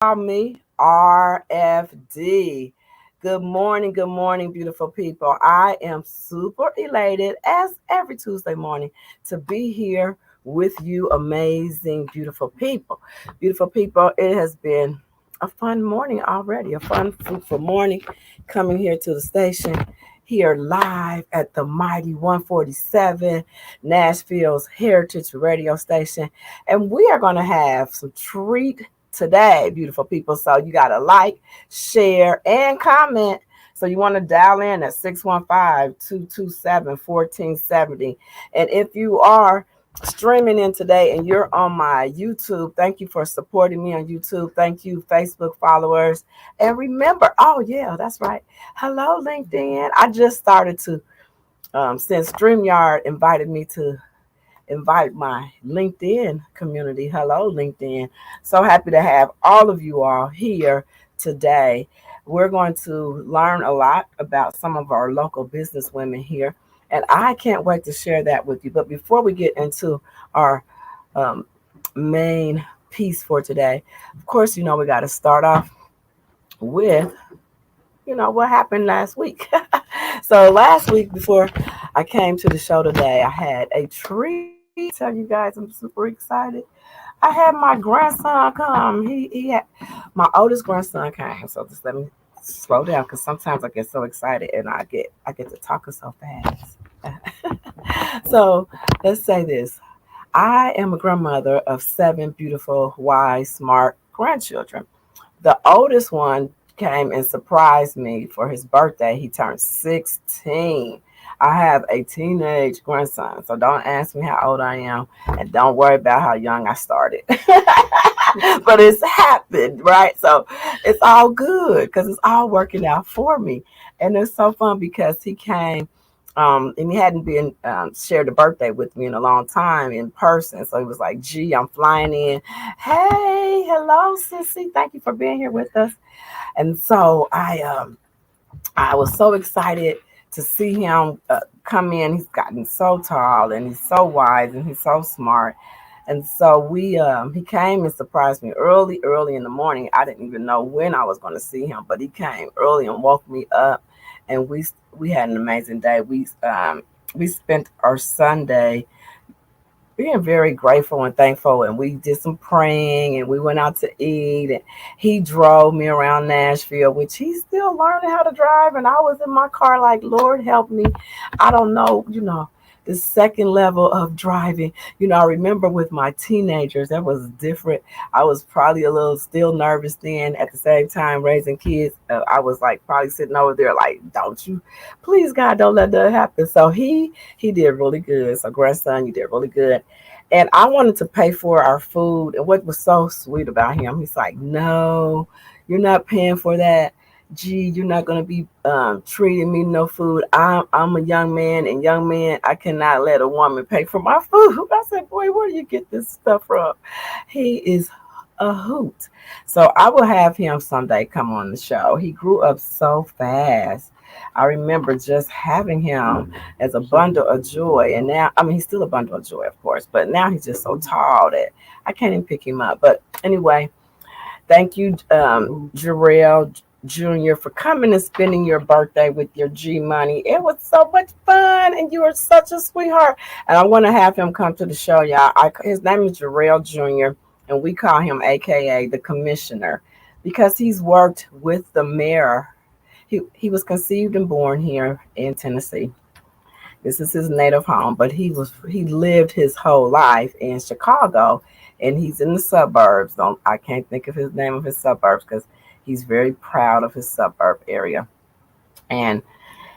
call me RFD. Good morning, beautiful people. I am super elated as every Tuesday morning to be here with you, amazing, beautiful people. Beautiful people, it has been a fun morning already, a fun, fruitful morning coming here to the station. Here live at the mighty 147 Nashville's Heritage Radio Station. And we are going to have some treat today, beautiful people. So you got to like, share, and comment. So you want to dial in at 615-227-1470. And if you are streaming in today and you're on my YouTube, thank you for supporting me on YouTube. Thank you, Facebook followers. And remember, oh yeah, that's right. Hello, LinkedIn. I just started to, since StreamYard invited me to invite my LinkedIn community. Hello, LinkedIn. So happy to have all of you all here today. We're going to learn a lot about some of our local business women here, and I can't wait to share that with you. But before we get into our um, main piece for today, of course, we got to start off with what happened last week. So last week, before I came to the show today, I had a treat. Tell you guys, I'm super excited. I had my grandson come. He had my oldest grandson came. So just let me slow down because sometimes I get so excited and I get to talking so fast. So let's say this. I am a grandmother of 7 beautiful, wise, smart grandchildren. The oldest one came and surprised me for his birthday. He turned 16. I have a teenage grandson, so don't ask me how old I am and don't worry about how young I started. But it's happened, right? So it's all good because it's all working out for me. And it's so fun because he came and he hadn't been shared a birthday with me in a long time in person. So he was like, gee, I'm flying in. Hey, hello, Sissy. Thank you for being here with us. And so I was so excited to see him come in. He's gotten so tall and he's so wise and he's so smart. And so he came and surprised me early in the morning. I didn't even know when I was going to see him, but he came early and woke me up. And we had an amazing day. We spent our Sunday being very grateful and thankful, and we did some praying and we went out to eat, and he drove me around Nashville, which he's still learning how to drive, and I was in my car like, Lord help me. I don't know, the second level of driving. I remember with my teenagers that was different. I was probably a little still nervous then. At the same time, raising kids, I was like probably sitting over there like, don't you please God, don't let that happen. So he did really good. So grandson, you did really good. And I wanted to pay for our food. And what was so sweet about him, he's like, no, you're not paying for that. Gee, you're not going to be treating me no food. I'm a young man, and young man, I cannot let a woman pay for my food. I said, boy, where do you get this stuff from? He is a hoot. So I will have him someday come on the show. He grew up so fast. I remember just having him as a bundle of joy. And now, I mean, he's still a bundle of joy, of course, but now he's just so tall that I can't even pick him up. But anyway, thank you, Jarrell Jr., for coming and spending your birthday with your G Money. It was so much fun, and you are such a sweetheart. And I want to have him come to the show, y'all. His name is Jarrell Jr., and we call him AKA the Commissioner because he's worked with the mayor. He was conceived and born here in Tennessee. This is his native home, but he lived his whole life in Chicago, and he's in the suburbs. I can't think of his name of his suburbs because he's very proud of his suburb area. And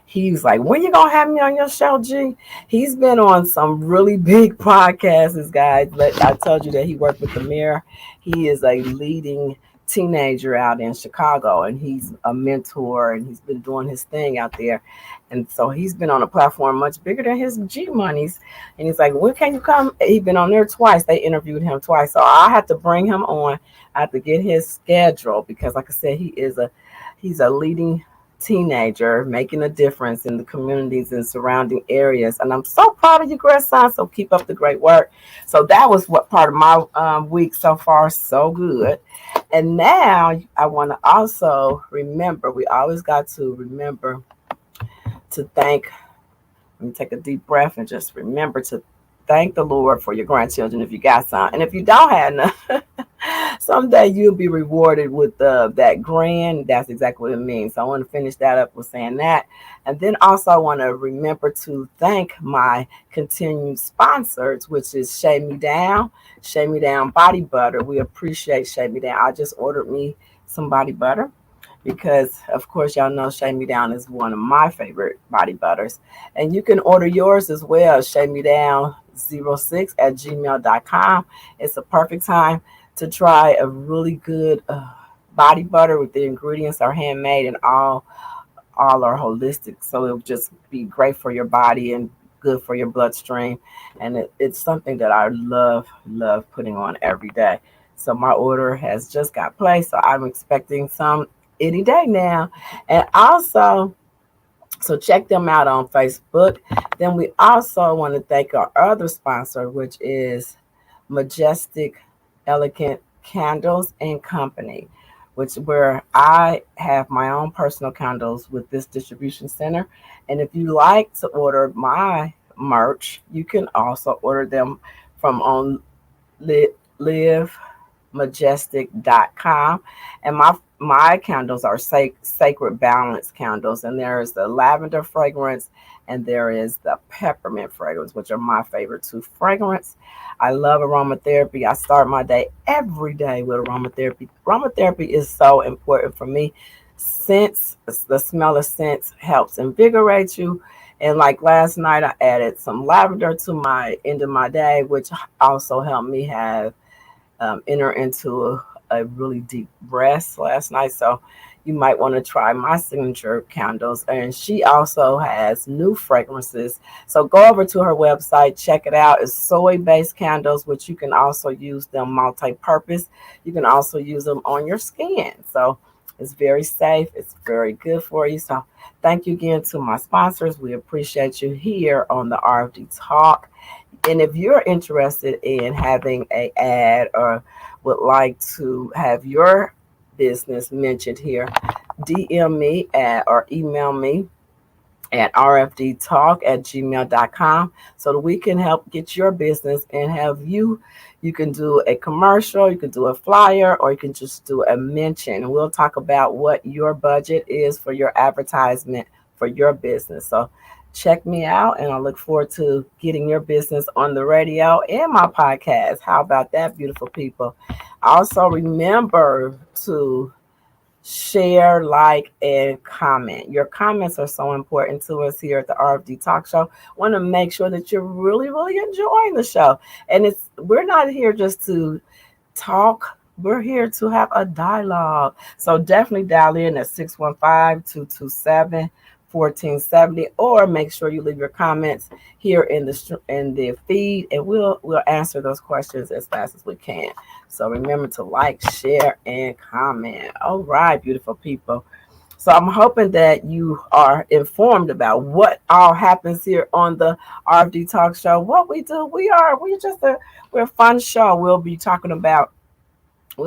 he was like, when you gonna have me on your show, G? He's been on some really big podcasts, guys. But I told you that he worked with the mayor. He is a leading teenager out in Chicago, and he's a mentor, and he's been doing his thing out there. And so he's been on a platform much bigger than his G Monies. And he's like, when can you come? He's been on there twice. They interviewed him twice. So I had to bring him on. I have to get his schedule because, like I said, he's a leading teenager making a difference in the communities and surrounding areas. And I'm so proud of you, grandson. So keep up the great work. So that was what part of my week so far. So good. And now I want to also remember, we always got to remember to thank. Let me take a deep breath and just remember to thank the Lord for your grandchildren if you got some. And if you don't have none, someday you'll be rewarded with that grand. That's exactly what it means. So I want to finish that up with saying that. And then also I want to remember to thank my continued sponsors, which is Shave Me Down Body Butter. We appreciate Shave Me Down. I just ordered me some body butter because, of course, y'all know Shave Me Down is one of my favorite body butters. And you can order yours as well, Shave Me Down 06 at gmail.com. It's a perfect time to try a really good body butter with the ingredients are handmade and all are holistic. So it'll just be great for your body and good for your bloodstream. And it's something that I love putting on every day. So my order has just got placed. So I'm expecting some any day now. And also, so check them out on Facebook. Then we also want to thank our other sponsor, which is Majestic Elegant Candles and Company, which where I have my own personal candles with this distribution center. And if you like to order my merch, you can also order them from on livemajestic.com. And my candles are sacred balance candles, and there is the lavender fragrance and there is the peppermint fragrance, which are my favorite two fragrance. I love aromatherapy. I start my day every day with aromatherapy. Aromatherapy is so important for me. Scents, the smell of scents helps invigorate you. And like last night, I added some lavender to my end of my day, which also helped me have enter into a really deep rest last night. So you might want to try my signature candles. And she also has new fragrances. So go over to her website, check it out. It's soy-based candles, which you can also use them multi-purpose. You can also use them on your skin. So it's very safe. It's very good for you. So thank you again to my sponsors. We appreciate you here on the RFD Talk. And if you're interested in having an ad or would like to have your business mentioned here, DM me or email me at rfdtalk@gmail.com so that we can help get your business and have you can do a commercial, you can do a flyer, or you can just do a mention. And we'll talk about what your budget is for your advertisement for your business. So check me out, and I look forward to getting your business on the radio and my podcast. How about that, beautiful people? Also, remember to share, like, and comment. Your comments are so important to us here at the RFD Talk Show. Want to make sure that you're really, really enjoying the show. And we're not here just to talk. We're here to have a dialogue. So definitely dial in at 615-227-1470, or make sure you leave your comments here in the feed, and we'll answer those questions as fast as we can. So remember to like, share, and comment. All right, beautiful people. So I'm hoping that you are informed about what all happens here on the RFD Talk Show. What we do, we're a fun show. We'll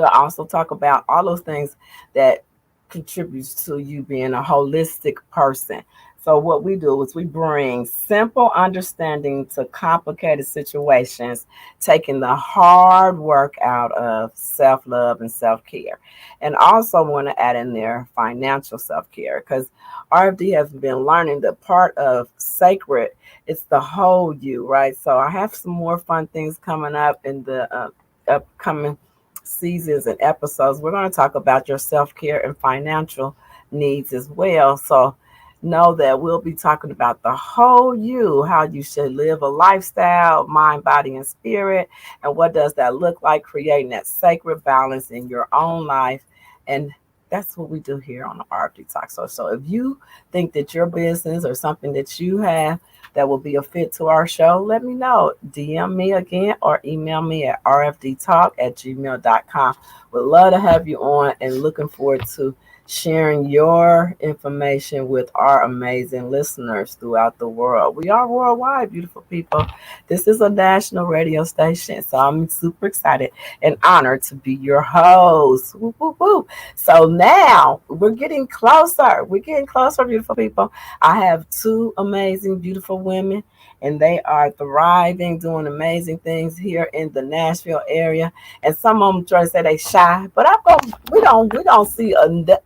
also talk about all those things that contributes to you being a holistic person. So what we do is we bring simple understanding to complicated situations, taking the hard work out of self-love and self-care. And also want to add in there financial self-care, because RFD has been learning the part of sacred, it's the whole you, right? So I have some more fun things coming up in the upcoming seasons and episodes. We're going to talk about your self-care and financial needs as well. So know that we'll be talking about the whole you, how you should live a lifestyle, mind, body, and spirit. And what does that look like? Creating that sacred balance in your own life. And that's what we do here on the RFD Talk. So if you think that your business or something that you have that will be a fit to our show, let me know. DM me again or email me at rfdtalk@gmail.com. Would love to have you on, and looking forward to sharing your information with our amazing listeners throughout the world. We are worldwide, beautiful people. This is a national radio station, so I'm super excited and honored to be your host. Woo, woo, woo. So now we're getting closer. We're getting closer, beautiful people. I have two amazing, beautiful women, and they are thriving, doing amazing things here in the Nashville area. And some of them try to say they shy, but I'm going. We don't see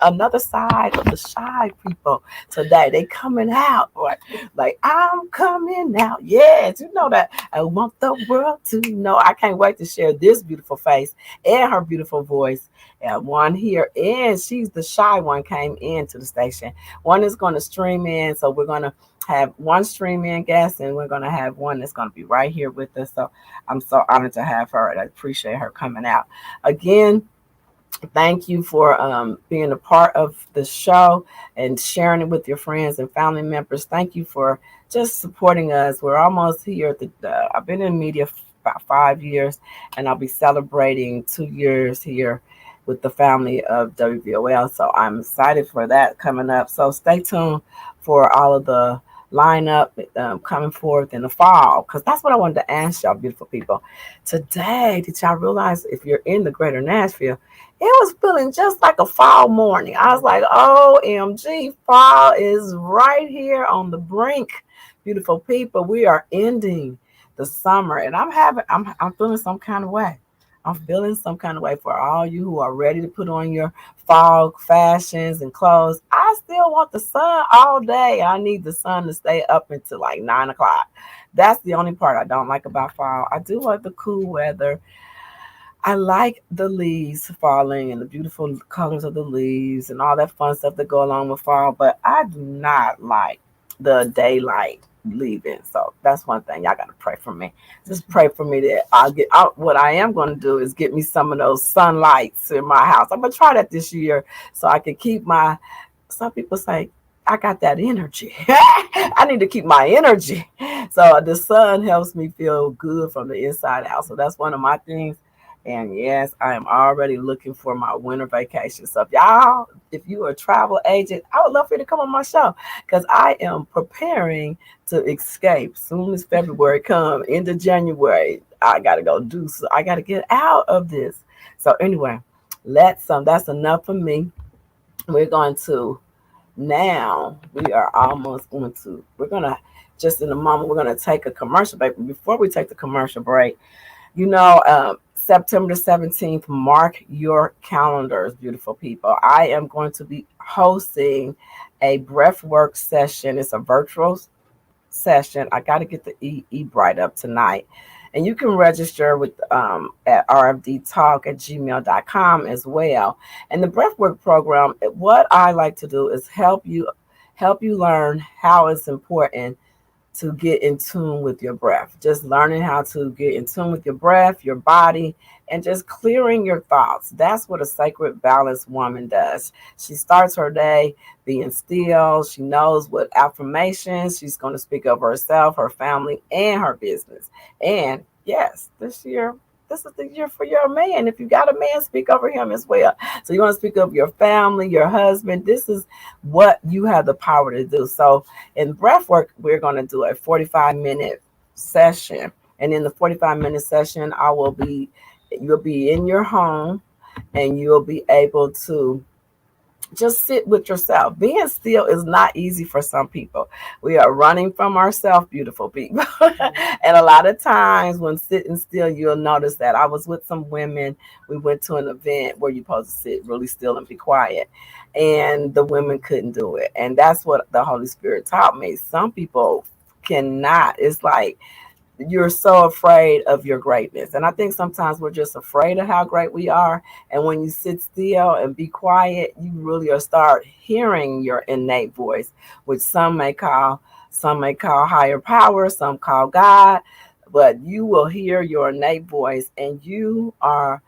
another side of the shy people today. They coming out like I'm coming out. Yes, you know that. I want the world to know. I can't wait to share this beautiful face and her beautiful voice. And one here, and she's the shy one, came into the station. One is going to stream in, so we're going to have one stream in guest, and we're going to have one that's going to be right here with us. So I'm so honored to have her, and I appreciate her coming out. Again, thank you for being a part of the show and sharing it with your friends and family members. Thank you for just supporting us. We're almost here. I've been in media about 5 years, and I'll be celebrating 2 years here with the family of WVOL. So I'm excited for that coming up. So stay tuned for all of the lineup coming forth in the fall, because that's what I wanted to ask y'all, beautiful people. Today, did y'all realize if you're in the greater Nashville, it was feeling just like a fall morning. I was like, OMG, fall is right here on the brink. Beautiful people, we are ending the summer, and I'm feeling some kind of way. I'm feeling some kind of way for all you who are ready to put on your fall fashions and clothes. I still want the sun all day. I need the sun to stay up until like 9 o'clock. That's the only part I don't like about fall. I do like the cool weather. I like the leaves falling and the beautiful colors of the leaves and all that fun stuff that go along with fall, but I do not like the daylight leaving. So that's one thing y'all gotta pray for me. Just pray for me that I'll get out. What I am gonna do is get me some of those sunlights in my house. I'm gonna try that this year so I can keep my. Some people say I got that energy. I need to keep my energy. So the sun helps me feel good from the inside out. So that's one of my things. And yes, I am already looking for my winter vacation. So if you are a travel agent, I would love for you to come on my show because I am preparing to escape. Soon as February come into January, I gotta go do so. I gotta get out of this. So anyway, that's enough for me. We're going to now we are almost going to we're gonna just in a moment we're gonna take a commercial break. But before we take the commercial break, September the 17th, mark your calendars, beautiful people. I am going to be hosting a breathwork session. It's a virtual session. I got to get the e-bright up tonight. And you can register with at rfdtalk@gmail.com as well. And the breathwork program, what I like to do is help you learn how it's important to get in tune with your breath. Just learning how to get in tune with your breath, your body, and just clearing your thoughts. That's what a sacred, balanced woman does. She starts her day being still. She knows what affirmations she's going to speak of herself, her family, and her business. And yes, this is the year for your man. If you got a man, speak over him as well. So you want to speak of your family, your husband. This is what you have the power to do. So in breathwork, we're going to do a 45-minute session. And in the 45-minute session, you'll be in your home and you'll be able to just sit with yourself. Being still is not easy for some people. We are running from ourselves, beautiful people. And a lot of times when sitting still, you'll notice that I was with some women. We went to an event where you're supposed to sit really still and be quiet. And the women couldn't do it. And that's what the Holy Spirit taught me. Some people cannot. It's like you're so afraid of your greatness. And I think sometimes we're just afraid of how great we are. And when you sit still and be quiet, you really are start hearing your innate voice, which some may call higher power, some call God, but you will hear your innate voice and you are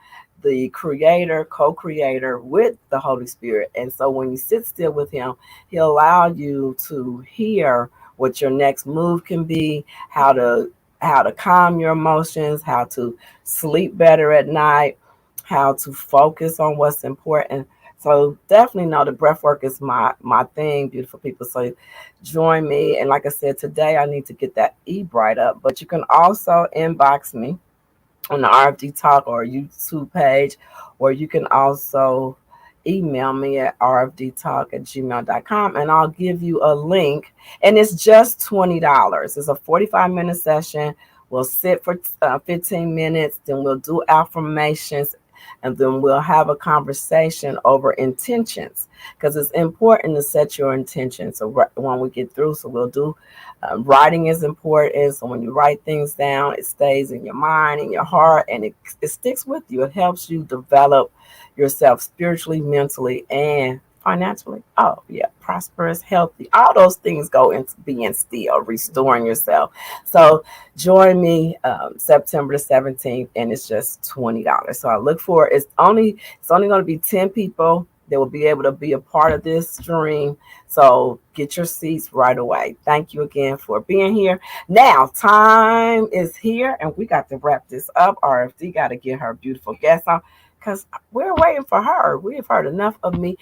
the creator, co-creator with the Holy Spirit. And so when you sit still with him, he'll allow you to hear what your next move can be, how to calm your emotions, how to sleep better at night, how to focus on what's important. So definitely know the breath work is my thing, beautiful people. So join me. And like I said, today I need to get that e-bright up. But you can also inbox me on the RFD Talk or YouTube page, or you can also email me at rfdtalk@gmail.com, and I'll give you a link. And it's just $20. It's a 45-minute session. We'll sit for 15 minutes, then we'll do affirmations, and then we'll have a conversation over intentions, because it's important to set your intentions. So when we get through, so we'll do writing is important. So when you write things down, it stays in your mind, in your heart, and it sticks with you. It helps you develop yourself spiritually, mentally, and financially. Oh, yeah, prosperous, healthy. All those things go into being still, restoring yourself. So join me September the 17th, and it's just $20. So I look for it's only going to be 10 people that will be able to be a part of this stream. So get your seats right away. Thank you again for being here. Now, time is here, and we got to wrap this up. RFD got to get her beautiful guest on, because we're waiting for her. We have heard enough of me.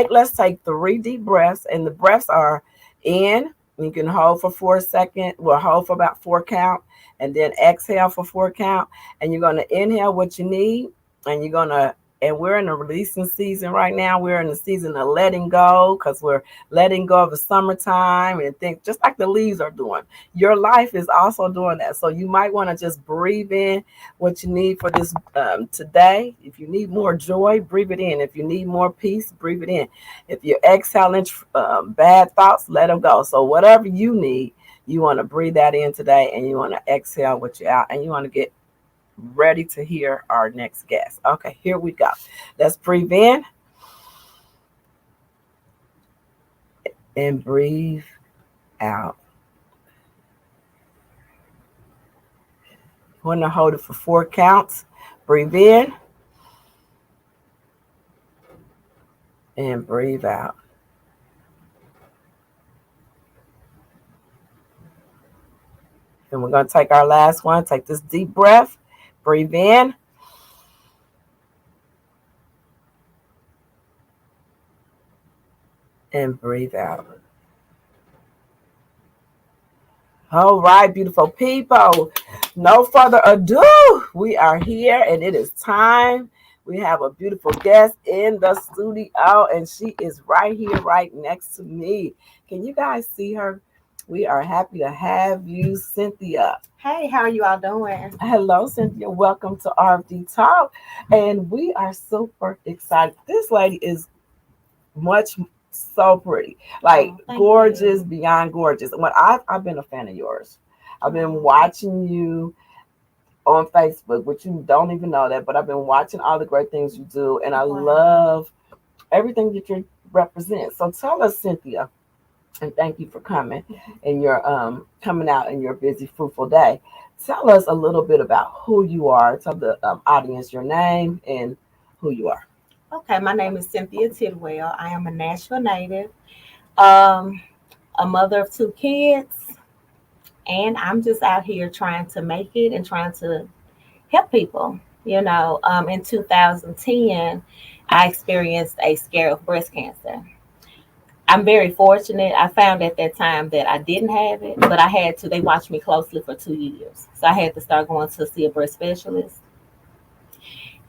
Let's take 3 deep breaths, and the breaths are in. You can hold for 4 seconds. Well, hold for about 4 count, and then exhale for 4 count. And you're going to inhale what you need, and you're going to, and we're in a releasing season right now. We're in the season of letting go, because we're letting go of the summertime and things, just like the leaves are doing. Your life is also doing that. So you might want to just breathe in what you need for this today. If you need more joy, breathe it in. If you need more peace, breathe it in. If you're exhaling bad thoughts, let them go. So whatever you need, you want to breathe that in today, and you want to exhale what you're out, and you want to get ready to hear our next guest. Okay, here we go. Let's breathe in and breathe out. You want to hold it for 4 counts. Breathe in and breathe out. And we're going to take our last one. Take this deep breath. Breathe in. And breathe out. All right, beautiful people. No further ado. We are here, and it is time. We have a beautiful guest in the studio, and she is right here, right next to me. Can you guys see her? We are happy to have you, Cynthia. Hey, how are you all doing? Hello, Cynthia. Welcome to RFD Talk. And we are super excited. This lady is much so pretty, like gorgeous, beyond gorgeous. When I've been a fan of yours. I've been watching you on Facebook, which you don't even know that, but I've been watching all the great things you do, and I love everything that you represent. So tell us, Cynthia, and thank you for coming, and you're coming out in your busy, fruitful day. Tell us a little bit about who you are. Tell the audience your name and who you are. Okay, my name is Cynthia Tidwell. I am a Nashville native, um, a mother of 2 kids, and I'm just out here trying to make it and trying to help people. In 2010, I experienced a scare of breast cancer. I'm very fortunate. I found at that time that I didn't have it, but they watched me closely for 2 years. So I had to start going to see a breast specialist.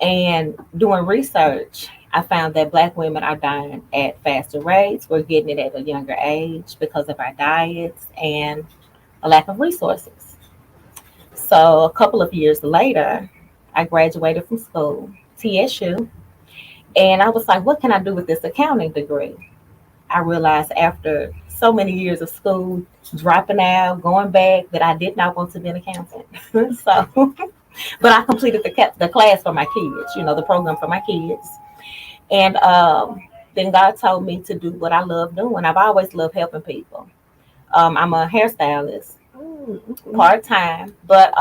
And doing research, I found that Black women are dying at faster rates. We're getting it at a younger age because of our diets and a lack of resources. So a couple of years later, I graduated from school, TSU, and I was like, what can I do with this accounting degree? I realized after so many years of school, dropping out, going back, that I did not want to be an accountant. So, but I completed the class for my kids, the program for my kids. And then God told me to do what I love doing. I've always loved helping people. I'm a hairstylist, part-time, but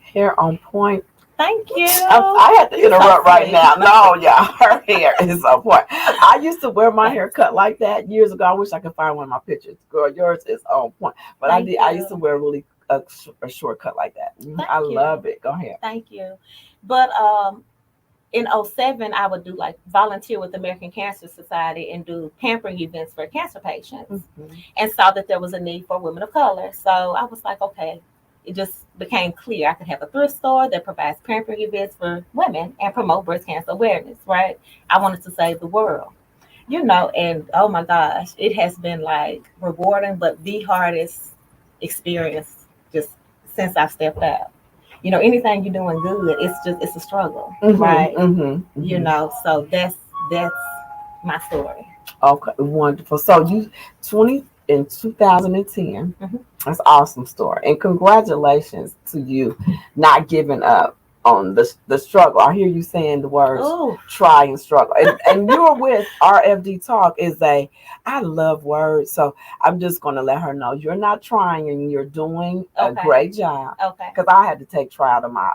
hair on point. Thank you. I had to interrupt right now. No, yeah, her hair is on point. I used to wear my hair cut like that years ago. I wish I could find one of my pictures. Girl, yours is on point. But I used to wear really a short cut like that. I love it. Go ahead. Thank you. But in '07, I would do like volunteer with the American Cancer Society and do pampering events for cancer patients, and saw that there was a need for women of color. So I was like, okay, it just became clear I could have a thrift store that provides pampering events for women and promote breast cancer awareness, right? I wanted to save the world, and oh my gosh, it has been like rewarding, but the hardest experience just since I've stepped out. Anything you're doing good, it's a struggle, right? So that's my story. Okay, wonderful. So you 20 in 2010. Mm-hmm. That's an awesome story, and congratulations to you not giving up on the struggle. I hear you saying the words Ooh. try and struggle, and you're with RFD Talk is I love words, so I'm just going to let her know you're not trying and you're doing a great job. Okay. Because I had to take try out of my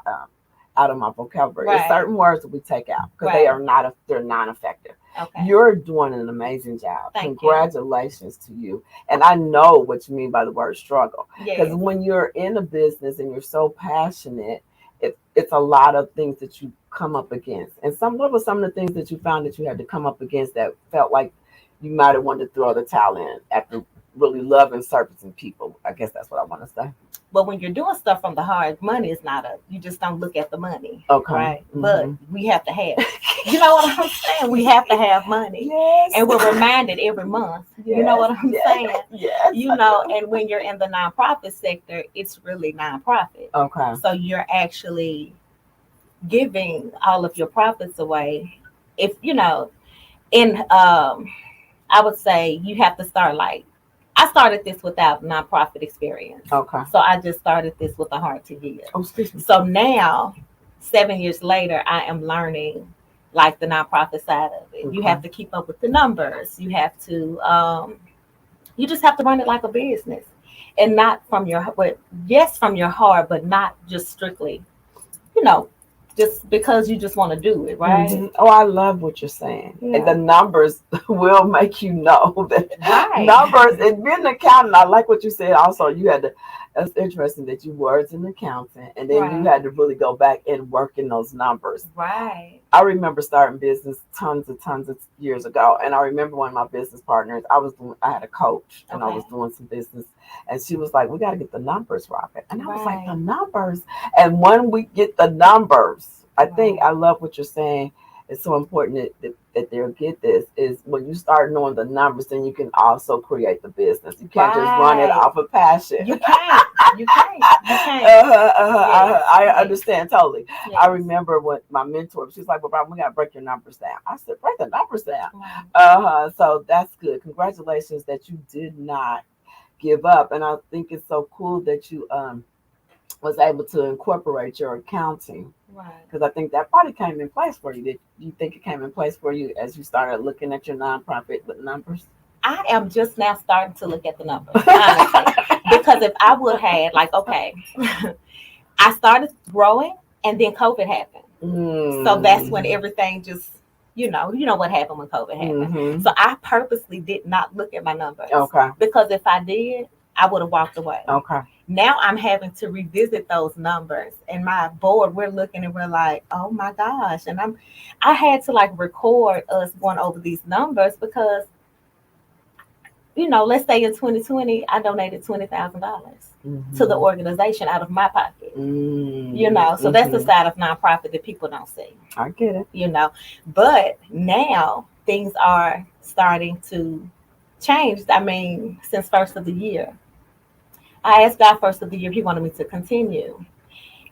vocabulary. Right. There's certain words that we take out because they're not effective. Okay. You're doing an amazing job. Thank Congratulations to you. And I know what you mean by the word struggle. Because Yes. when you're in a business and you're so passionate, it's a lot of things that you come up against. And what were some of the things that you found that you had to come up against that felt like you might have wanted to throw the towel in after really loving servicing people? I guess that's what I want to say. But when you're doing stuff from the heart, money is not you just don't look at the money. Okay. Right? Mm-hmm. But we have to have it. You know what I'm saying? We have to have money. Yes. And we're reminded every month. Yes. You know what I'm saying? Yes. And when you're in the nonprofit sector, it's really nonprofit. Okay. So you're actually giving all of your profits away. If, I would say you have to start I started this without nonprofit experience. Okay. So I just started this with a heart to give. Oh, excuse me. So now, 7 years later, I am learning the nonprofit side of it. Okay. You have to keep up with the numbers. You have to, you just have to run it like a business, and not from from your heart, but not just strictly, just because you just want to do it, right? Mm-hmm. Oh, I love what you're saying. Yeah. And the numbers will make you know that numbers. And being an accountant, I like what you said. Also, that's interesting that you were an accountant, and then you had to really go back and work in those numbers. Right. I remember starting business tons of years ago, and I remember one of my business partners. I had a coach, and I was doing some business, and she was like, "We got to get the numbers right." And I was like, "The numbers." And when we get the numbers, I think I love what you're saying. It's so important that they'll get this is when you start knowing the numbers, then you can also create the business. You can't just run it off of passion. You can't. You can't. I understand totally. Yes. I remember when my mentor, she was like, "Well, Bob, we got to break your numbers down." I said, "Break the numbers down." So that's good. Congratulations that you did not give up. And I think it's so cool that you was able to incorporate your accounting. Right. Because I think that probably came in place for you. Did you think it came in place for you as you started looking at your nonprofit with numbers? I am just now starting to look at the numbers, honestly. Because if I would have I started growing and then COVID happened. So that's when everything just, you know what happened when COVID happened. Mm-hmm. So I purposely did not look at my numbers. Okay. Because if I did, I would have walked away. Okay. Now I'm having to revisit those numbers, and my board, we're looking and we're like, oh my gosh. And I had to record us going over these numbers because, let's say in 2020, I donated $20,000 to the organization out of my pocket. So that's the side of nonprofit that people don't see. I get it. But now things are starting to change. I mean, since first of the year. I asked God first of the year, He wanted me to continue.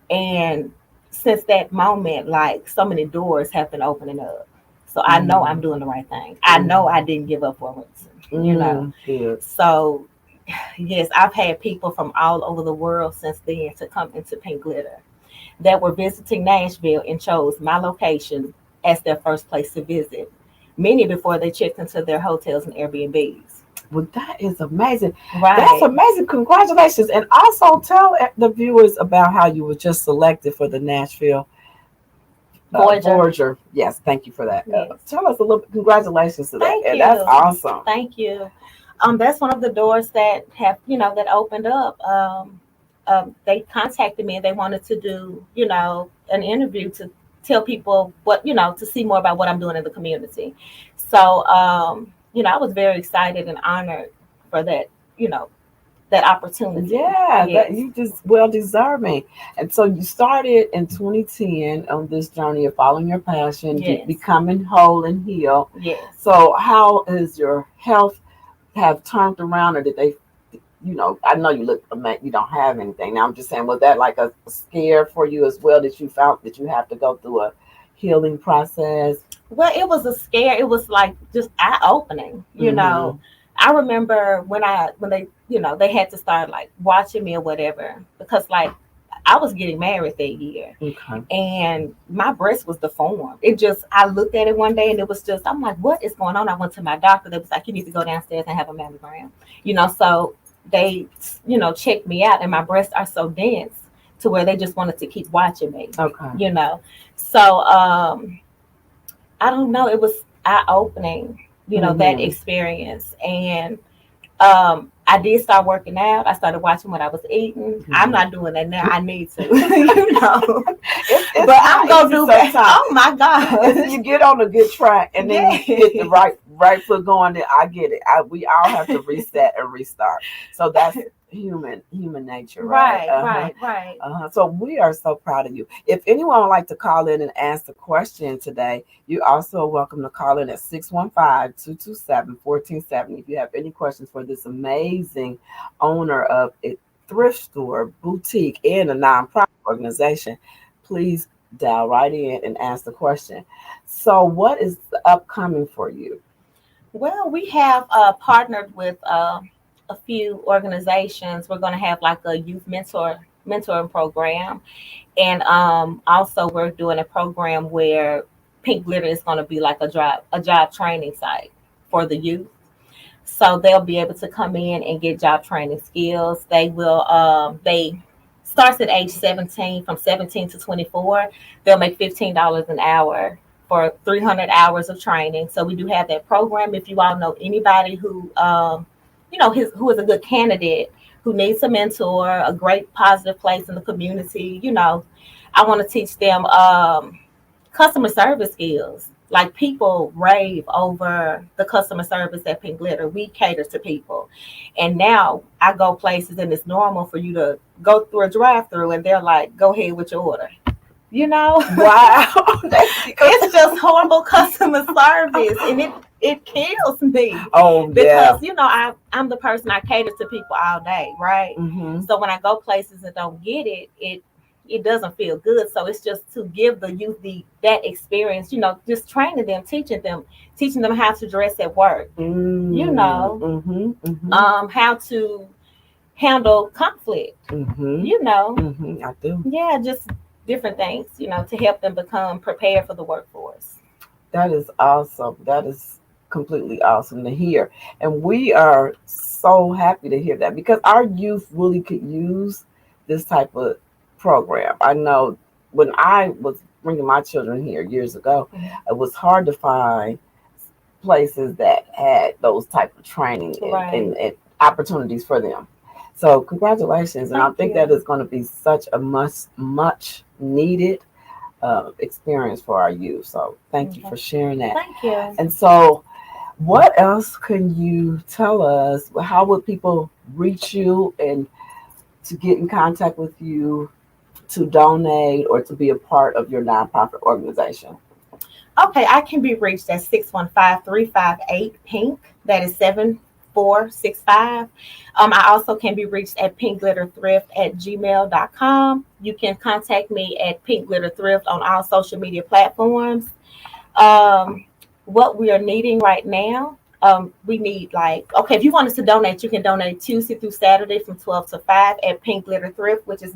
And since that moment, so many doors have been opening up. So I know I'm doing the right thing. I know I didn't give up for a reason, Good. So, yes, I've had people from all over the world since then to come into Pink Glitter that were visiting Nashville and chose my location as their first place to visit. Many before they checked into their hotels and Airbnbs. Well, that is amazing. Right. That's amazing. Congratulations. And also tell the viewers about how you were just selected for the Nashville Voyager. Yes, thank you for that. Yes. Tell us a little. Congratulations to that. Thank you. That's awesome. Thank you. That's one of the doors that have, that opened up. They contacted me and they wanted to do, an interview to tell people what, to see more about what I'm doing in the community. So, I was very excited and honored for that, that opportunity. Yeah, that Yes. you just well deserving. And so you started in 2010 on this journey of following your passion, Yes. becoming whole and healed. Yes. So how is your health have turned around, or did they, I know you look, you don't have anything. Now I'm just saying, was that like a scare for you as well, that you found that you have to go through a healing process? Well, it was a scare. It was like just eye opening, Mm-hmm. I remember when they, they had to start like watching me or whatever, because like I was getting married that year, Okay. and my breast was deformed. It just, I looked at it one day and it was just, I'm like, what is going on? I went to my doctor. They was like, you need to go downstairs and have a mammogram. So they, checked me out, and my breasts are so dense to where they just wanted to keep watching me. Okay. So I don't know. It was eye opening, that Mm-hmm. experience. And I did start working out. I started watching what I was eating. Mm-hmm. I'm not doing that now. I need to, It's but I'm gonna do that. sometimes. Oh my God. You get on a good track, and then you get the Yeah. right foot going. Then I get it. We all have to reset and restart. So that's human nature, right? Right. So we are so proud of you. If anyone would like to call in and ask a question today, you also are welcome to call in at 615-227-1470 if you have any questions for this amazing owner of a thrift store, boutique, and a nonprofit organization. Please dial right in and ask the question. So, what is upcoming for you? Well, we have partnered with a few organizations. We're going to have like a youth mentoring program, and also we're doing a program where Pink Glitter is going to be like a job training site for the youth. So they'll be able to come in and get job training skills. They starts at age 17. From 17 to 24, they'll make $15 an hour for 300 hours of training. So we do have that program. If you all know anybody who who is a good candidate, who needs a mentor, a great positive place in the community, I want to teach them customer service skills. Like, people rave over the customer service at Pink Glitter. We cater to people. And now I go places and it's normal for you to go through a drive through and they're like, go ahead with your order. Wow. It's just horrible customer service, and it kills me. Oh, yeah. Because I'm the person, I cater to people all day, right? Mm-hmm. So when I go places and don't get it doesn't feel good. So it's just to give the youth that experience, just training them, teaching them how to dress at work, Mm-hmm. Mm-hmm. how to handle conflict, Mm-hmm. Mm-hmm. I do. yeah, just different things, to help them become prepared for the workforce. That is awesome. That is completely awesome to hear. And we are so happy to hear that, because our youth really could use this type of program. I know when I was bringing my children here years ago, it was hard to find places that had those type of training and opportunities for them. So congratulations. And I Thank think you. that is going to be such a much needed experience for our youth. So thank you for sharing that. Thank you. And so, what else can you tell us? How would people reach you and to get in contact with you, to donate, or to be a part of your nonprofit organization? Okay, I can be reached at 615-358-PINK. That is 7465. I also can be reached at pinkglitterthrift@gmail.com. You can contact me at Pink Glitter Thrift on all social media platforms. Um, what we are needing right now, we need, like, okay, if you want us to donate, you can donate Tuesday through Saturday from 12 to 5 at Pink Glitter Thrift, which is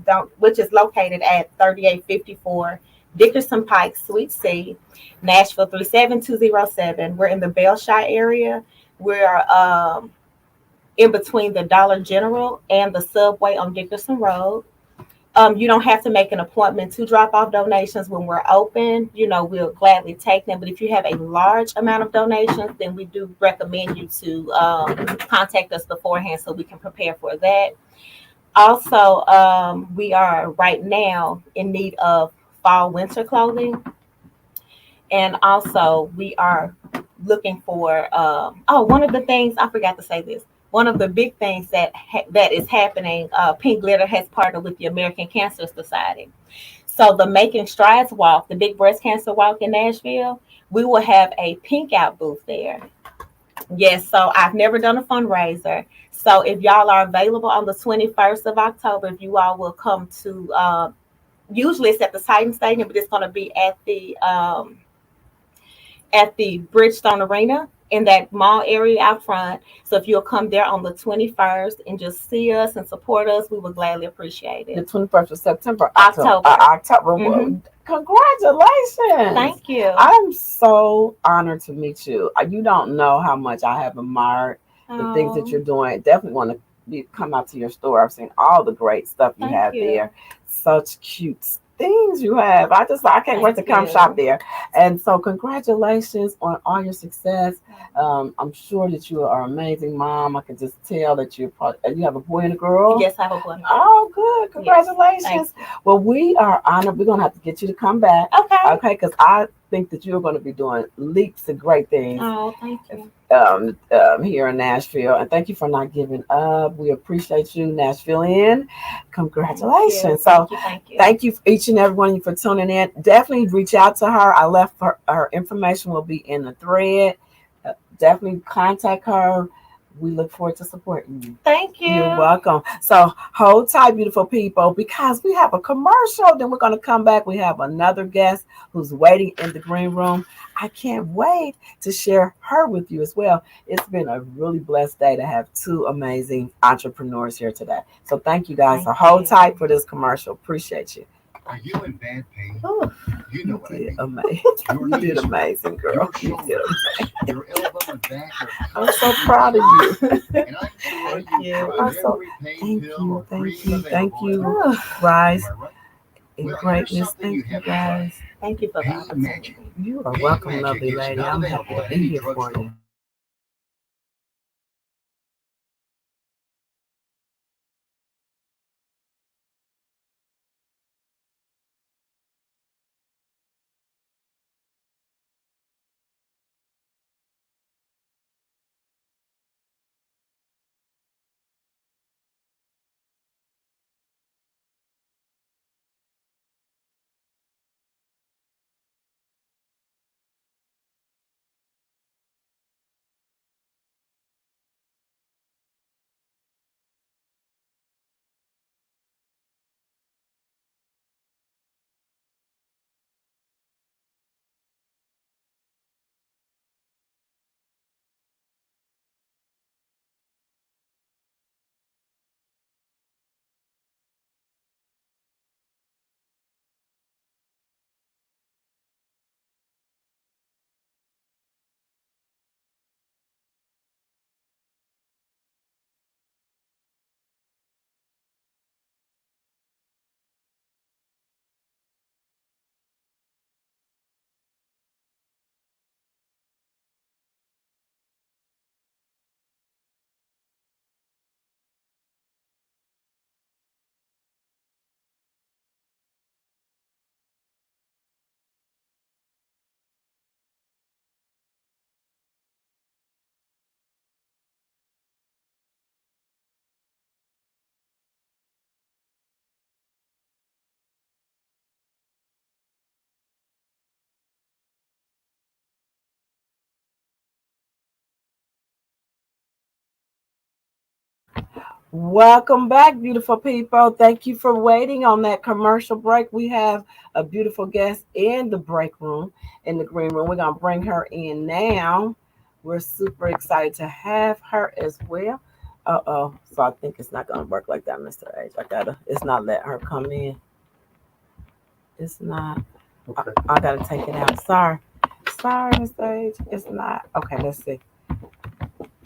located at 3854 Dickerson Pike, Suite C, Nashville 37207. We're in the Belshire area. We're in between the Dollar General and the Subway on Dickerson Road. You don't have to make an appointment to drop off donations. When we're open, we'll gladly take them. But if you have a large amount of donations, then we do recommend you to contact us beforehand so we can prepare for that. Also, we are right now in need of fall winter clothing. And also, we are looking for, one of the things, I forgot to say this. One of the big things that is happening, Pink Glitter has partnered with the American Cancer Society. So the Making Strides Walk, the big breast cancer walk in Nashville, we will have a pink out booth there. Yes, so I've never done a fundraiser. So if y'all are available on the 21st of October, if you all will come to, usually it's at the Titan Stadium, but it's going to be at the Bridgestone Arena in that mall area out front. So if you'll come there on the 21st and just see us and support us, we would gladly appreciate The it. 21st of September, October. October. Hmm. Congratulations! Thank you. I'm so honored to meet you. You don't know how much I have admired the things that Oh, you're doing. Definitely want to come out to your store. I've seen all the great stuff you thank have you. there. Such cute things you have. I can't wait Thank to come shop you. there. And so, congratulations on all your success. I'm sure that you are an amazing mom. I can just tell that you have a boy and a girl. Yes, I have a boy. Oh, good. Yes. Thank Congratulations. you. Well, we are honored. We're going to have to get you to come back. Okay. Okay. Because I think that you're going to be doing leaps of great things Oh, thank you. here in Nashville. And thank you for not giving up. We appreciate you, Nashvilleian. Thank you. Congratulations. So, Thank you. Thank you. thank you each and every one of you for tuning in. Definitely reach out to her. I left her information will be in the thread. Definitely contact her. We look forward to supporting you. Thank You're you. welcome. So hold tight, beautiful people, because we have a commercial. Then we're going to come back. We have another guest who's waiting in the green room. I can't wait to share her with you as well. It's been a really blessed day to have two amazing entrepreneurs here today. So thank you guys. Thank So hold you. tight for this commercial. Appreciate you. Are you in bad pain? Oh, You know you what I did mean. amazing. Your You did knees, amazing, girl. your You did shoulders, amazing. your elbow and back are I'm so constantly proud of bothering you. you. And I'm sure Thank you've you. tried I'm so every pain thank pill you, or thank cream you, thank available in the you. world. Rise Am I right? in Well, here's greatness. something you Thank you, haven't tried. guys. Thank you for the Pain Magic. opportunity. You are Pain welcome, Magic lovely is lady. not I'm happy available to at be any here for drugstore. you. Welcome back, beautiful people. Thank you for waiting on that commercial break. We have a beautiful guest in the break room, in the green room. We're going to bring her in now. We're super excited to have her as well. Uh-oh. So I think it's not going to work like that, Mr. H. It's not letting her come in. It's not. Okay. I got to take it out. Sorry. Sorry, Mr. H. It's not. Okay, let's see.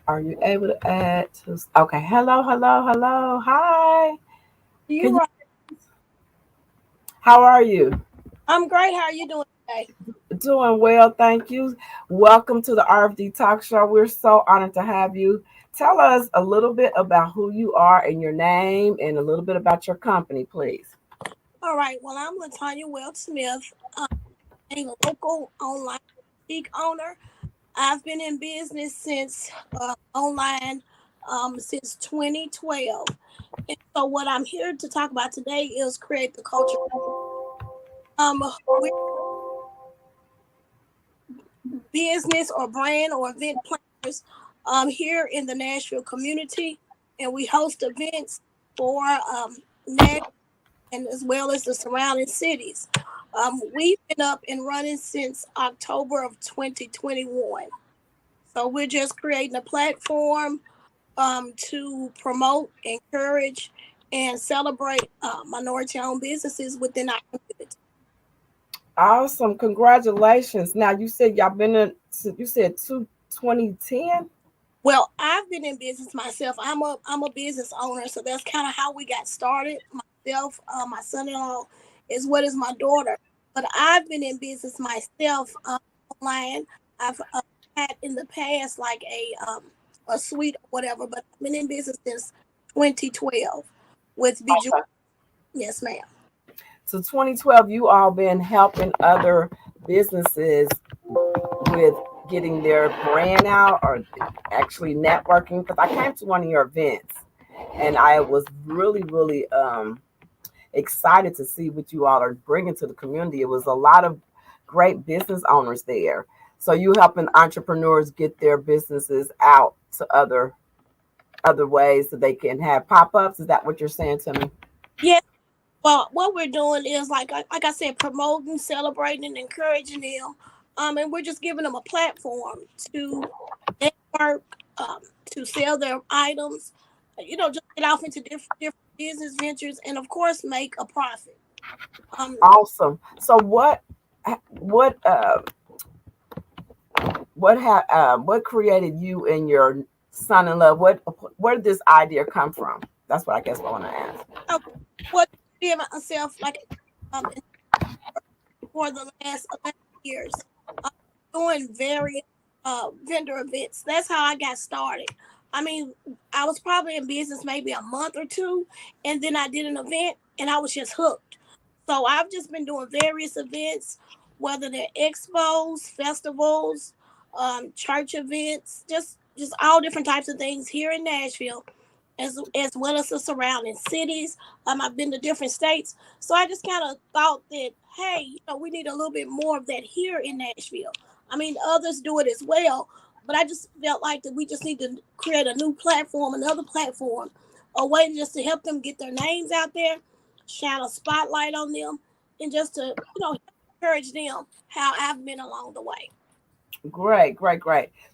Are you able to add to? Okay. Hello, hello, hello. Hi. Can You you? right. How are you? I'm great. How are you doing today? Doing well, thank you. Welcome to the RFD Talk Show. We're so honored to have you. Tell us a little bit about who you are and your name, and a little bit about your company, please. All right. Well, I'm Latanya Weld Smith. I'm a local online boutique owner. I've been in business since online since 2012. And so, what I'm here to talk about today is create the culture. We're business or brand or event planners here in the Nashville community, and we host events for Nashville and as well as the surrounding cities. We've been up and running since October of 2021. So we're just creating a platform to promote, encourage, and celebrate minority-owned businesses within our community. Awesome. Congratulations. Now you said y'all been in you said 2010? Well, I've been in business myself. I'm a business owner, so that's kind of how we got started. Myself, my son-in-law, as well as my daughter. But I've been in business myself online. I've had in the past like a suite or whatever, but I've been in business since 2012 with Visual. Okay. Yes, ma'am. So 2012 you all been helping other businesses with getting their brand out or actually networking, because I came to one of your events and I was really excited to see what you all are bringing to the community. It was a lot of great business owners there. So you helping entrepreneurs get their businesses out to other ways so they can have pop-ups. Is that what you're saying to me? Yes. Well, what we're doing is like I said, promoting, celebrating, and encouraging them. And we're just giving them a platform to network, to sell their items, just get off into different business ventures, and of course, make a profit. Um, Awesome. So what what created you and your son-in-law? Where did this idea come from? That's what I guess I want to ask. uh, what me and myself like um for the last 11 years, uh, doing various vendor events. That's how I got started. I mean, I was probably in business maybe a month or two, and then I did an event, and I was just hooked. So I've just been doing various events, whether they're expos, festivals, church events, just all different types of things here in Nashville, as well as the surrounding cities. I've been to different states, so I just kind of thought that, hey, we need a little bit more of that here in Nashville. I mean, others do it as well, but I just felt like that we just need to create a new platform, another platform, a way just to help them get their names out there, shine a spotlight on them, and just to encourage them how I've been along the way. Great.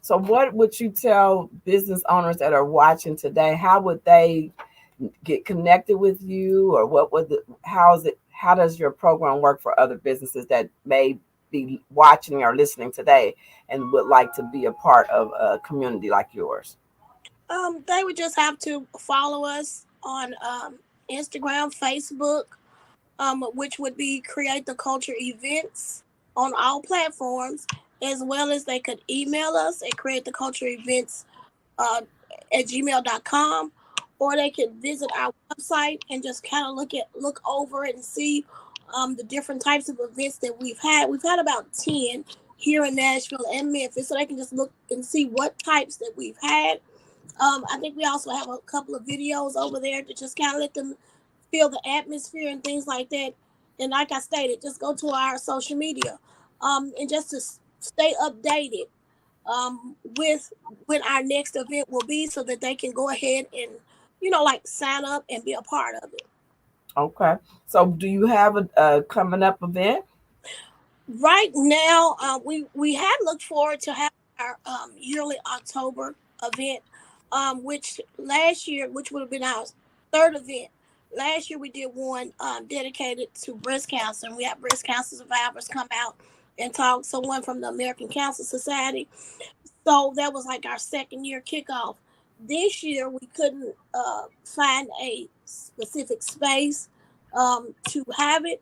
So what would you tell business owners that are watching today? How would they get connected with you, or how does your program work for other businesses that may be watching or listening today and would like to be a part of a community like yours? They would just have to follow us on Instagram, Facebook, which would be Create the Culture Events on all platforms, as well as they could email us at Create the Culture Events uh, at gmail.com, or they could visit our website and just kind of look over and see the different types of events that we've had. We've had about 10 here in Nashville and Memphis, so they can just look and see what types that we've had. I think we also have a couple of videos over there to just kind of let them feel the atmosphere and things like that. And like I stated, just go to our social media, and just to stay updated with when our next event will be, so that they can go ahead and like sign up and be a part of it. Okay. So do you have a coming up event? Right now, we had looked forward to having our yearly October event, which last year, which would have been our third event. Last year we did one dedicated to breast cancer, and we had breast cancer survivors come out and talk. Someone from the American Cancer Society. So that was like our second year kickoff. This year we couldn't find a specific space to have it,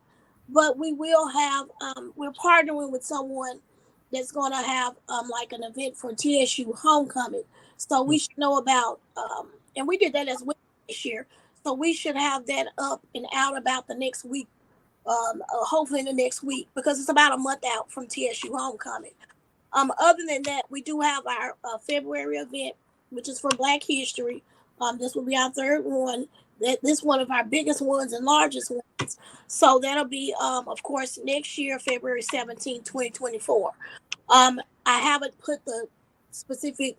but we will have. We're partnering with someone that's going to have like an event for TSU homecoming. So we should know about, and we did that as well this year. So we should have that up and out about the next week, hopefully in the next week, because it's about a month out from TSU homecoming. Other than that, we do have our February event, which is for Black History. This will be our third one. This one of our biggest ones and largest ones. So that'll be, of course, next year, February 17th, 2024. I haven't put the specific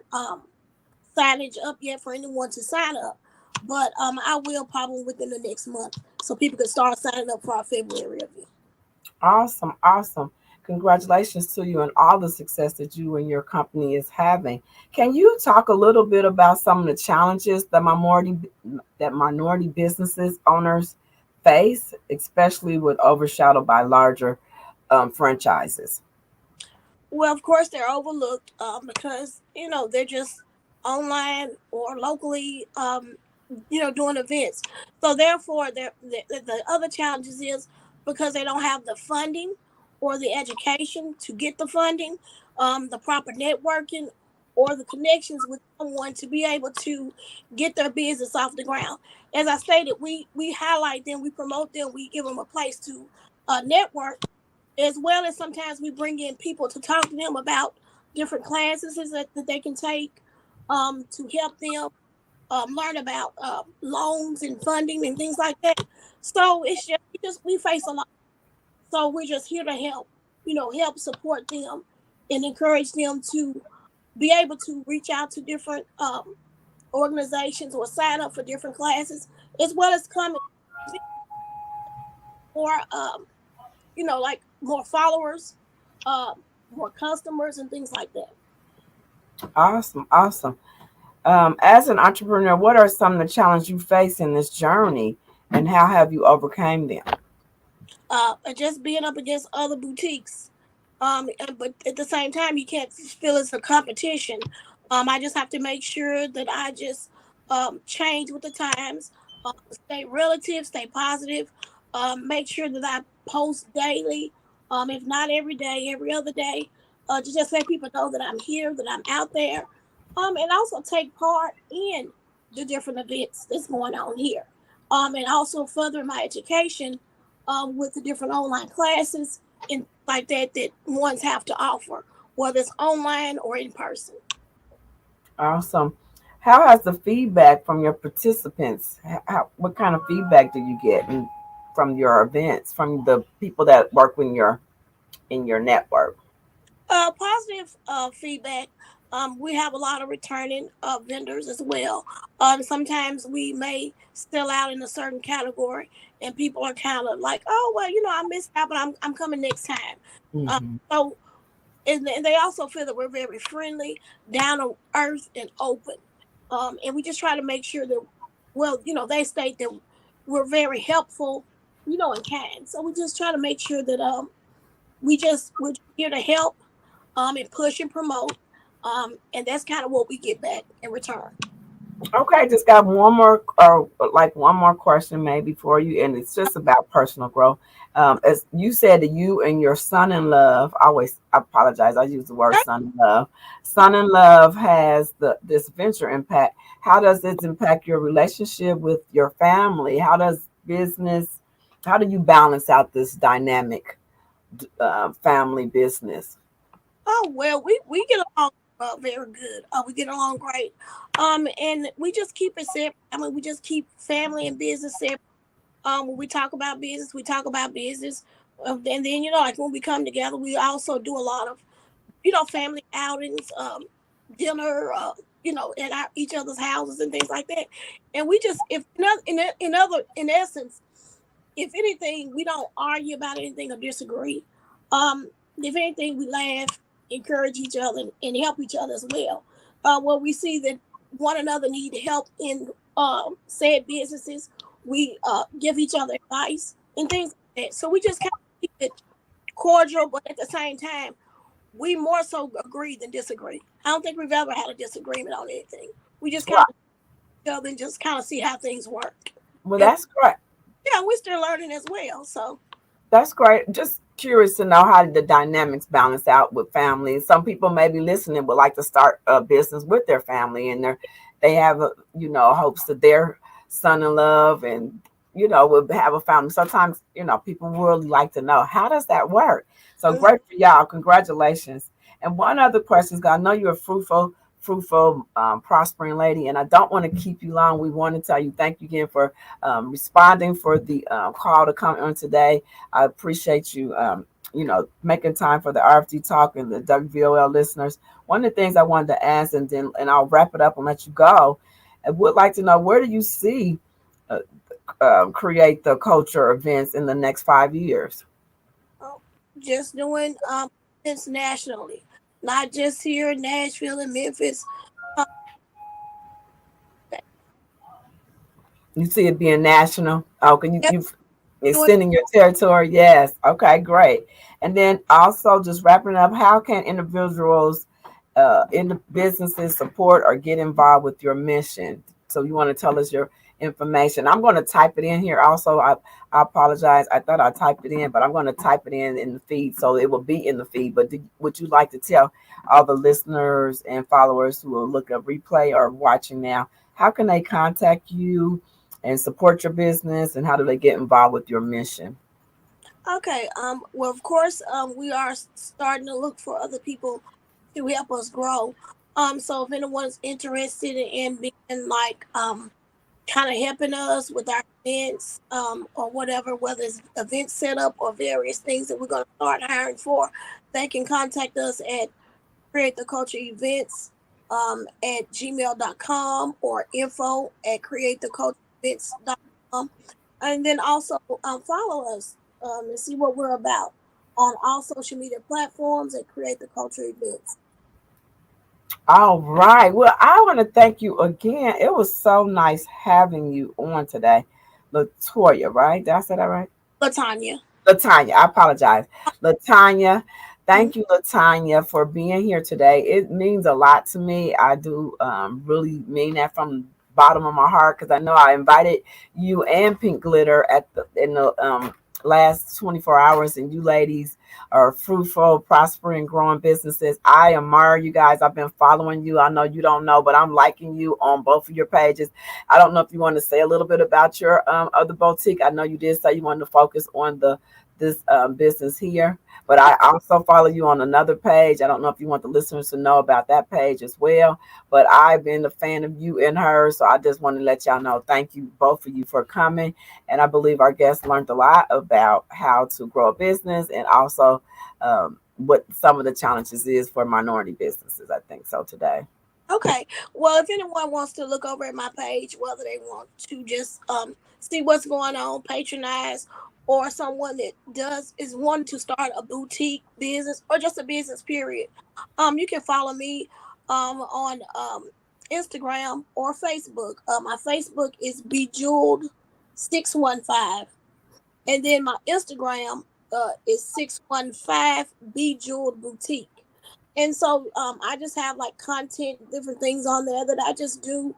signage up yet for anyone to sign up, but I will probably within the next month, so people can start signing up for our February event. Awesome, awesome. Congratulations to you and all the success that you and your company is having. Can you talk a little bit about some of the challenges that minority businesses owners face, especially with overshadowed by larger franchises? Well, of course, they're overlooked because they're just online or locally, doing events. So therefore, the other challenges is because they don't have the funding or the education to get the funding, the proper networking, or the connections with someone to be able to get their business off the ground. As I stated, we highlight them, we promote them, we give them a place to network, as well as sometimes we bring in people to talk to them about different classes that they can take to help them learn about loans and funding and things like that. So it's just we face a lot. So we're just here to help, help support them and encourage them to be able to reach out to different organizations or sign up for different classes, as well as come more, like more followers, more customers, and things like that. Awesome, awesome. As an entrepreneur, what are some of the challenges you face in this journey, and how have you overcome them? And just being up against other boutiques. But at the same time, you can't feel it's a competition. I just have to make sure that I just change with the times, stay relative, stay positive, make sure that I post daily, if not every day, every other day, to just let people know that I'm here, that I'm out there, and also take part in the different events that's going on here, and also further my education with the different online classes and like that ones have to offer, whether it's online or in person. Awesome. How has the feedback from your participants? What kind of feedback do you get from your events, from the people that work in your network? Positive feedback. We have a lot of returning vendors as well. Sometimes we may sell out in a certain category, and people are kind of like, "Oh, well, I missed out, but I'm coming next time." Hmm. So, and they also feel that we're very friendly, down to earth, and open. And we just try to make sure that, well, they state that we're very helpful, and kind. So we just try to make sure that we're here to help and push and promote. And that's kind of what we get back in return. Okay, just got one more, or like one more question maybe for you, and it's just about personal growth. As you said that you and your son-in-law, I apologize, I use the word son-in-law. Son-in-law has this venture impact. How does this impact your relationship with your family? How do you balance out this dynamic family business? Oh well, we get along very good. We get along great. And we just keep it separate. I mean, we just keep family and business separate. When we talk about business, we talk about business. And then like when we come together, we also do a lot of family outings, dinner, at each other's houses and things like that. And we just, if not in essence, if anything, we don't argue about anything or disagree. If anything, we laugh, encourage each other, and help each other as well. When we see that one another need help in said businesses, we give each other advice and things like that. So we just kind of keep it cordial, but at the same time, we more so agree than disagree. I don't think we've ever had a disagreement on anything. We just kind Right. of each other and just kind of see how things work. Well, And that's great. yeah, we're still learning as well. So That's great. Just curious to know how the dynamics balance out with family. Some people maybe listening would like to start a business with their family, and they have hopes that their son-in-law and would have a fountain. Sometimes, people really like to know, how does that work? So Mhm. great for y'all. Congratulations. And one other question, God, I know you're a fruitful, prospering lady, and I don't want to keep you long. We want to tell you thank you again for responding for the call to come on today. I appreciate you, making time for the RFD talk and the WVOL listeners. One of the things I wanted to ask, and I'll wrap it up and let you go. I would like to know, where do you see uh, create the culture events in the next 5 years? Oh, just doing events nationally, not just here in Nashville and Memphis. Um, You see it being national? Oh, can you just you doing extending your territory? Yes. Okay, great. And then also just wrapping up, how can individuals in the businesses support or get involved with your mission? So you want to tell us your information. I'm going to type it in here. Also, I apologize. I thought I typed it in, but I'm going to type it in the feed, so it will be in the feed. But would you like to tell all the listeners and followers who will look at replay or watching now, how can they contact you and support your business, and how do they get involved with your mission? okay. Well, of course, we are starting to look for other people to help us grow. So if anyone's interested in being like kind of helping us with our events, or whatever, whether it's event setup or various things that we're going to start hiring for, they can contact us at create the culture events at gmail.com or info at createthecultureevents.com. And then also follow us and see what we're about on all social media platforms at Create the Culture Events. All right. Well, I want to thank you again. It was so nice having you on today. Latoya, right? Did I say that right? Latanya. Latanya, I apologize. Latanya, Mhm. thank you, Latanya, for being here today. It means a lot to me. I do really mean that from the bottom of my heart, because I know I invited you and Pink Glitter in the last 24 hours, and you ladies are fruitful, prospering, growing businesses. I admire you guys. I've been following you. I know you don't know, but I'm liking you on both of your pages. I don't know if you want to say a little bit about your other boutique. I know you did say you wanted to focus on this business here, but I also follow you on another page. I don't know if you want the listeners to know about that page as well, but I've been a fan of you and her, so I just want to let y'all know. Thank you, both of you, for coming. And I believe our guests learned a lot about how to grow a business, and also what some of the challenges is for minority businesses. I think so today. Okay. Well, if anyone wants to look over at my page, whether they want to just see what's going on, patronize, or someone that does is wanting to start a boutique business or just a business period, you can follow me on Instagram or Facebook. My Facebook is bejeweled615, and then my Instagram is 615 Bejeweled Boutique. And so I just have like content, different things on there that I just do,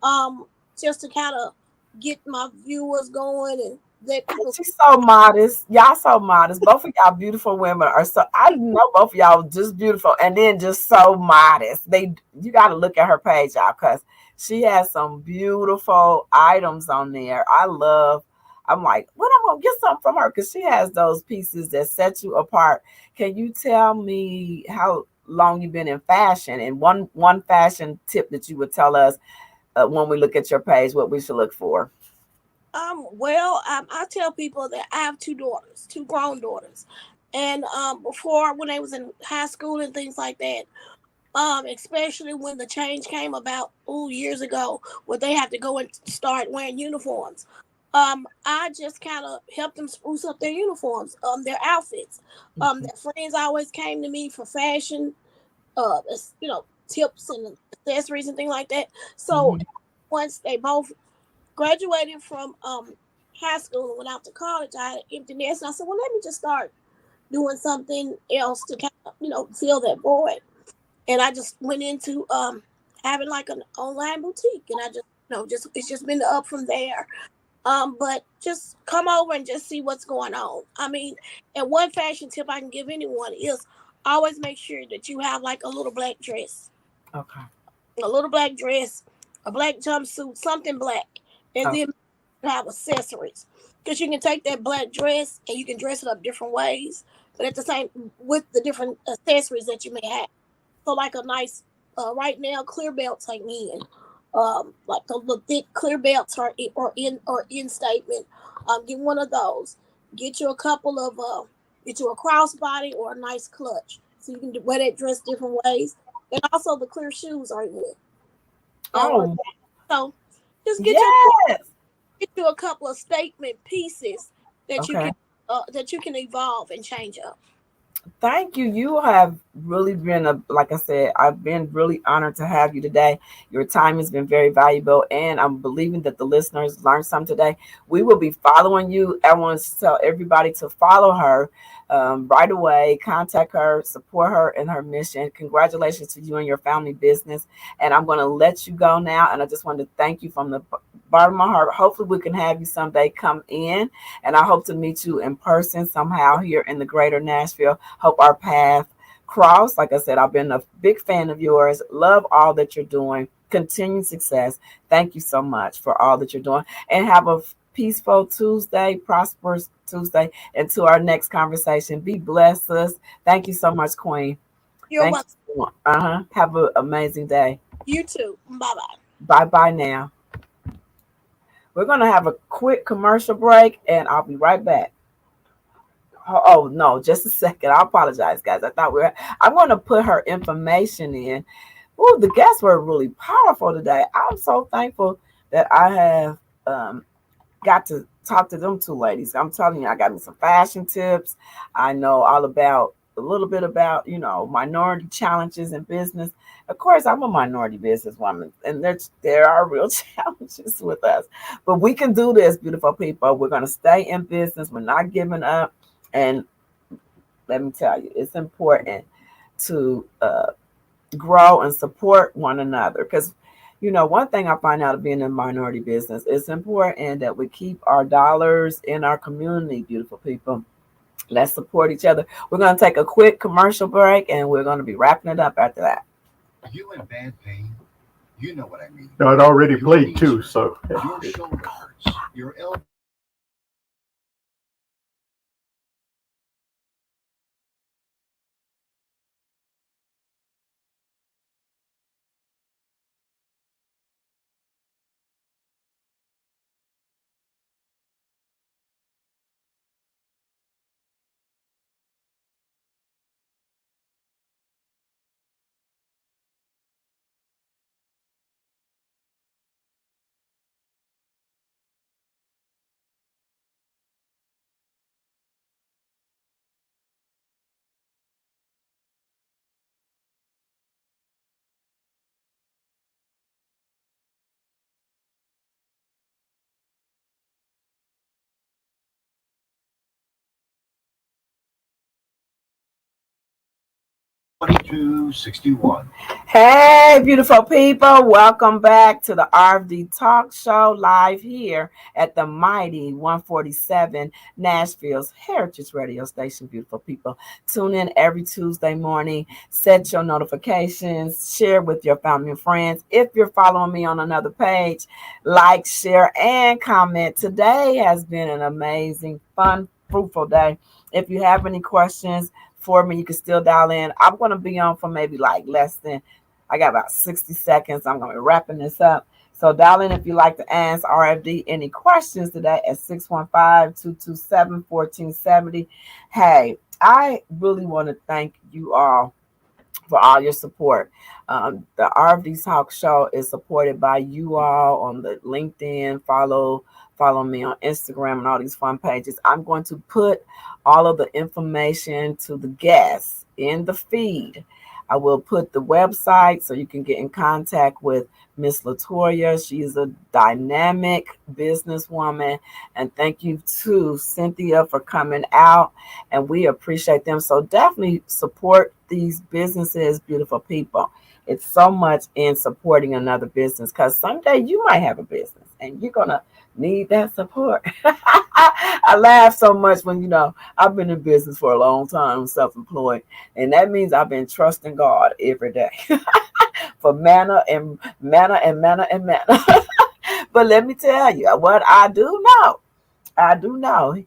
um, just to kind of get my viewers going and let people. She's so modest. Y'all so modest. Both of y'all beautiful women are so, I know both of y'all just beautiful and then just so modest. You gotta look at her page, y'all, because she has some beautiful items on there. I'm like, when I'm gonna get something from her, because she has those pieces that set you apart. Can you tell me how long you've been in fashion, and one fashion tip that you would tell us when we look at your page, what we should look for? Well, I tell people that I have two daughters, two grown daughters, and before when they was in high school and things like that, especially when the change came about years ago, where they had to go and start wearing uniforms. I just kind of helped them spruce up their uniforms, their outfits. Their friends always came to me for fashion, tips and accessories and things like that. So Mhm. once they both graduated from high school and went out to college, I had an empty nest, and I said, well, let me just start doing something else to kind of fill that void. And I just went into having like an online boutique, and I just just it's just been up from there. But just come over and just see what's going on. I mean, and one fashion tip I can give anyone is always make sure that you have like a little black dress, Okay. a little black dress, a black jumpsuit, something black, and Oh, then have accessories, because you can take that black dress and you can dress it up different ways, but at the same with the different accessories that you may have. So like a nice, right now clear belts are in, like the thick clear belts or in statement. Get one of those. Get you a couple of get you a crossbody or a nice clutch, so you can wear that dress different ways. And also the clear shoes are in. They'll work. Oh, So just yes. get you a couple of statement pieces Okay. that you can evolve and change up. Thank you. You have really been like I said, I've been really honored to have you today. Your time has been very valuable, and I'm believing that the listeners learned something today. We will be following you. I want to tell everybody to follow her right away. Contact her, support her in her mission. Congratulations to you and your family business. And I'm going to let you go now. And I just want to thank you from the bottom of my heart. Hopefully, we can have you someday come in, and I hope to meet you in person somehow here in the greater Nashville. Hope our path cross. Like I said, I've been a big fan of yours. Love all that you're doing. Continued success. Thank you so much for all that you're doing. And have a peaceful Tuesday, prosperous Tuesday. Until our next conversation. Be blessed, us. Thank you so much, Queen. You're Thank welcome. you so much. Have an amazing day. You too. Bye bye. Bye bye now. We're going to have a quick commercial break, and I'll be right back. Oh no, just a second. I apologize, guys. I thought I'm going to put her information in. Oh, the guests were really powerful today. I'm so thankful that I have got to talk to them two ladies. I'm telling you, I got me some fashion tips. I know all about a little bit about, minority challenges in business. Of course, I'm a minority businesswoman, and there are real challenges with us. But we can do this, beautiful people. We're going to stay in business. We're not giving up. And let me tell you, it's important to grow and support one another. Because, one thing I find out of being in minority business, it's important that we keep our dollars in our community, beautiful people. Let's support each other. We're going to take a quick commercial break, and we're going to be wrapping it up after that. You in bad pain? You know what I mean. No, it already Your played knees too, hurt, so your shoulder hurts, your elbow. $22.61. Hey, beautiful people. Welcome back to the RFD Talk Show live here at the mighty 147 Nashville's Heritage Radio Station. Beautiful people. Tune in every Tuesday morning. Set your notifications. Share with your family and friends. If you're following me on another page, like, share, and comment. Today has been an amazing, fun, fruitful day. If you have any questions for me, you can still dial in. I'm going to be on for maybe like less than, I got about 60 seconds. I'm going to be wrapping this up. So dial in if you like to ask RFD any questions today at 615-227-1470. Hey, I really want to thank you all for all your support. The RFD Talk Show is supported by you all on the LinkedIn. Follow me on Instagram and all these fun pages. I'm going to put all of the information to the guests in the feed. I will put the website so you can get in contact with Miss Latoya. She's a dynamic businesswoman. And thank you to Cynthia for coming out. And we appreciate them. So definitely support these businesses, beautiful people. It's so much in supporting another business, because someday you might have a business and you're going to need that support. I laugh so much when, I've been in business for a long time, self-employed. And that means I've been trusting God every day for manna and manna and manna and manna. But let me tell you what I do know. I do know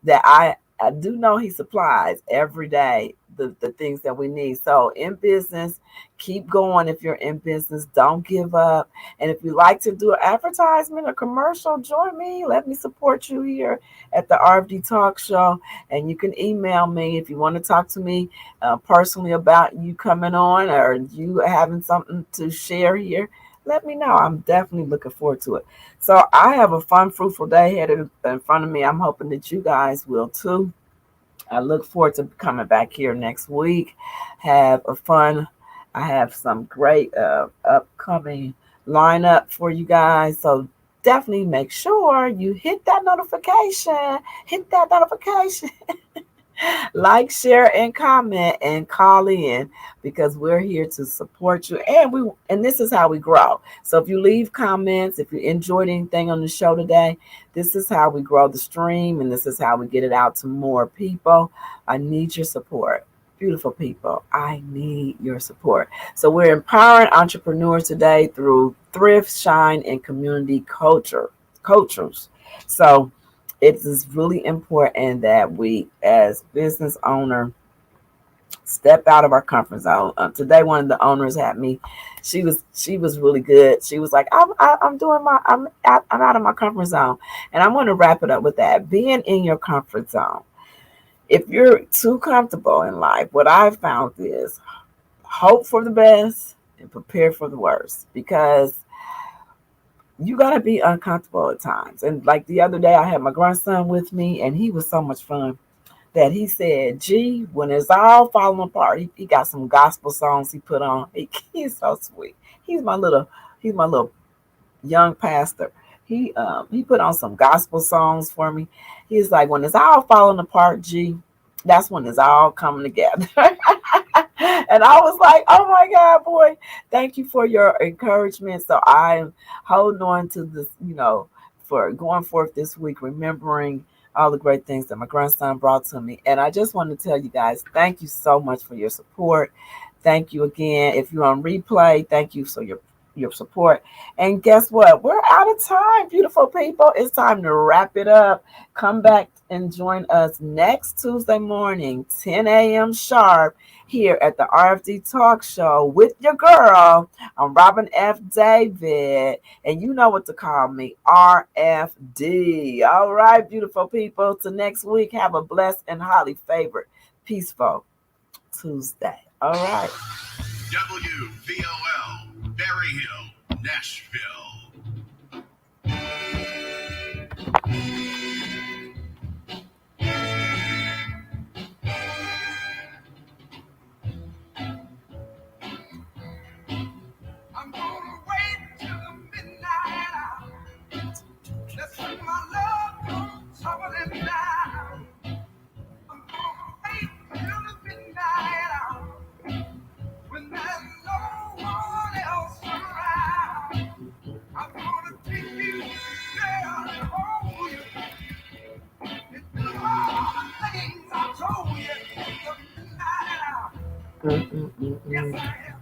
that I do know he supplies every day the things that we need. So in business, keep going. If you're in business, don't give up. And if you like to do an advertisement or commercial, join me. Let me support you here at the RFD Talk Show. And you can email me if you want to talk to me personally about you coming on or you having something to share here. Let me know. I'm definitely looking forward to it. So I have a fun, fruitful day headed in front of me. I'm hoping that you guys will too. I look forward to coming back here next week. Have a fun. I have some great upcoming lineup for you guys. So definitely make sure you hit that notification. Hit that notification. Like, share, and comment, and call in because we're here to support you. And this is how we grow. So if you leave comments, if you enjoyed anything on the show today, this is how we grow the stream, and this is how we get it out to more people. I need your support. Beautiful people, I need your support. So we're empowering entrepreneurs today through thrift, shine, and community cultures. So it is really important that we, as business owner, step out of our comfort zone. Today, one of the owners had me. She was really good. She was like, I'm doing I'm out of my comfort zone, and I'm going to wrap it up with that. Being in your comfort zone. If you're too comfortable in life, what I've found is hope for the best and prepare for the worst because you got to be uncomfortable at times. And like the other day, I had my grandson with me, and he was so much fun that he said, "Gee, when it's all falling apart, he got some gospel songs he put on. He's so sweet. He's my little young pastor. He put on some gospel songs for me. He's like, when it's all falling apart, G, that's when it's all coming together." And I was like, oh my God, boy, thank you for your encouragement. So I'm holding on to this, for going forth this week, remembering all the great things that my grandson brought to me. And I just want to tell you guys, thank you so much for your support. Thank you again. If you're on replay, thank you for your support. And guess what? We're out of time, beautiful people. It's time to wrap it up. Come back and join us next Tuesday morning, 10 a.m. sharp, here at the RFD Talk Show with your girl. I'm Robin F. David, and you know what to call me, RFD. All right, beautiful people. Till next week, have a blessed and highly favored, peaceful Tuesday. All right. WVOL, Berry Hill, Nashville. I'm gonna wait till the midnight hour. Let's see my love come tumbling down. I'm gonna wait till the midnight hour when there's no one else around. I'm gonna take you there and hold you. And do all the things I told you. The midnight hour. Yes, I am.